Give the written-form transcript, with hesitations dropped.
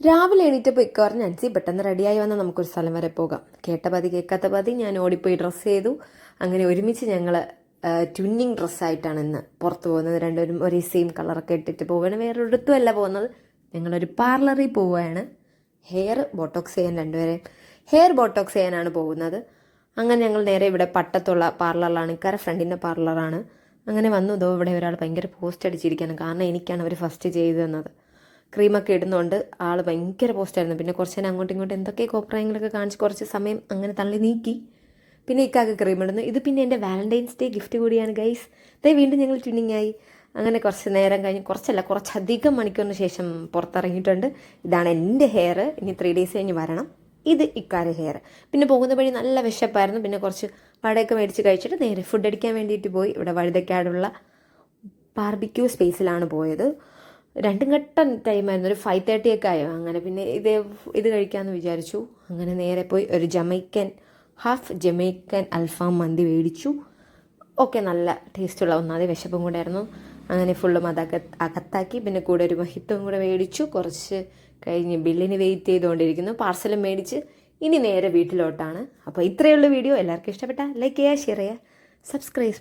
രാവിലെ എണീറ്റപ്പോൾ ഇക്ക പറഞ്ഞ് അൻസി പെട്ടെന്ന് റെഡിയായി വന്നാൽ നമുക്കൊരു സ്ഥലം വരെ പോകാം. കേട്ട പതി കേൾക്കാത്ത പതി ഞാൻ ഓടിപ്പോയി ഡ്രസ്സ് ചെയ്തു. അങ്ങനെ ഒരുമിച്ച് ഞങ്ങൾ ട്വിന്നിങ് ഡ്രസ്സായിട്ടാണ് ഇന്ന് പുറത്ത് പോകുന്നത്. രണ്ടുപേരും ഒരേ സെയിം കളറൊക്കെ ഇട്ടിട്ട് പോവുകയാണ്. വേറൊരിടത്തും അല്ല പോകുന്നത്, ഞങ്ങളൊരു പാർലറിൽ പോവുകയാണ്. ഹെയർ ബോട്ടോക്സ് ചെയ്യാൻ ഹെയർ ബോട്ടോക്സ് ചെയ്യാനാണ് പോകുന്നത്. അങ്ങനെ ഞങ്ങൾ നേരെ ഇവിടെ പട്ടത്തുള്ള പാർലറിലാണ്. ഇക്കാരെ ഫ്രണ്ടിൻ്റെ പാർലറാണ്. അങ്ങനെ വന്നു. ഇതോ ഇവിടെ ഒരാൾ ഭയങ്കര പോസ്റ്റ് അടിച്ചിരിക്കുകയാണ്. കാരണം എനിക്കാണ് അവർ ഫസ്റ്റ് ചെയ്തു തന്നത്. ക്രീമൊക്കെ ഇടുന്നുണ്ട്. ആൾ ഭയങ്കര പോസ്റ്റായിരുന്നു. പിന്നെ കുറച്ച് നേരം അങ്ങോട്ടും ഇങ്ങോട്ടും എന്തൊക്കെ കോപ്രായങ്ങളൊക്കെ കാണിച്ച് കുറച്ച് സമയം അങ്ങനെ തള്ളി നീക്കി. പിന്നെ ഇക്കാക്ക് ക്രീം ഇടുന്നു. ഇത് പിന്നെ എൻ്റെ വാലൻറ്റൈൻസ് ഡേ ഗിഫ്റ്റ് കൂടിയാണ് ഗൈസ്. ഇതേ വീണ്ടും ഞങ്ങൾ ട്വിന്നിങ് ആയി. അങ്ങനെ കുറച്ച് നേരം കഴിഞ്ഞ് കുറച്ചധികം മണിക്കൂറിന് ശേഷം പുറത്തിറങ്ങിയിട്ടുണ്ട്. ഇതാണ് എൻ്റെ ഹെയർ. ഇനി 3 days കഴിഞ്ഞ് വരണം. ഇത് ഇക്കാരെ ഹെയർ. പിന്നെ പോകുന്ന വഴി നല്ല വിശപ്പായിരുന്നു. പിന്നെ കുറച്ച് വടയൊക്കെ മേടിച്ച് കഴിച്ചിട്ട് നേരെ ഫുഡ് അടിക്കാൻ വേണ്ടിയിട്ട് പോയി. ഇവിടെ വഴുതക്കാടുള്ള ബാർബിക്യൂ സ്പേസിലാണ് പോയത്. രണ്ടും ഘട്ട ടൈമായിരുന്നു. ഒരു 5:30 ഒക്കെ ആയോ. അങ്ങനെ പിന്നെ ഇത് കഴിക്കാമെന്ന് വിചാരിച്ചു. അങ്ങനെ നേരെ പോയി ഒരു ഹാഫ് ജമൈക്കൻ അൽഫാം മന്തി മേടിച്ചു. ഓക്കെ, നല്ല ടേസ്റ്റുള്ള ഒന്നാതെ വിശപ്പും കൂടെ ആയിരുന്നു. അങ്ങനെ ഫുള്ളും അകത്താക്കി. പിന്നെ കൂടെ ഒരു മഹിത്തും കൂടെ മേടിച്ചു. കുറച്ച് കഴിഞ്ഞ് ബില്ലിന് വെയിറ്റ് ചെയ്തുകൊണ്ടിരിക്കുന്നു. പാർസലും മേടിച്ച് ഇനി നേരെ വീട്ടിലോട്ടാണ്. അപ്പോൾ ഇത്രയുള്ള വീഡിയോ എല്ലാവർക്കും ഇഷ്ടപ്പെട്ടാൽ ലൈക്ക് ചെയ്യുക, ഷെയർ ചെയ്യുക, സബ്സ്ക്രൈബ്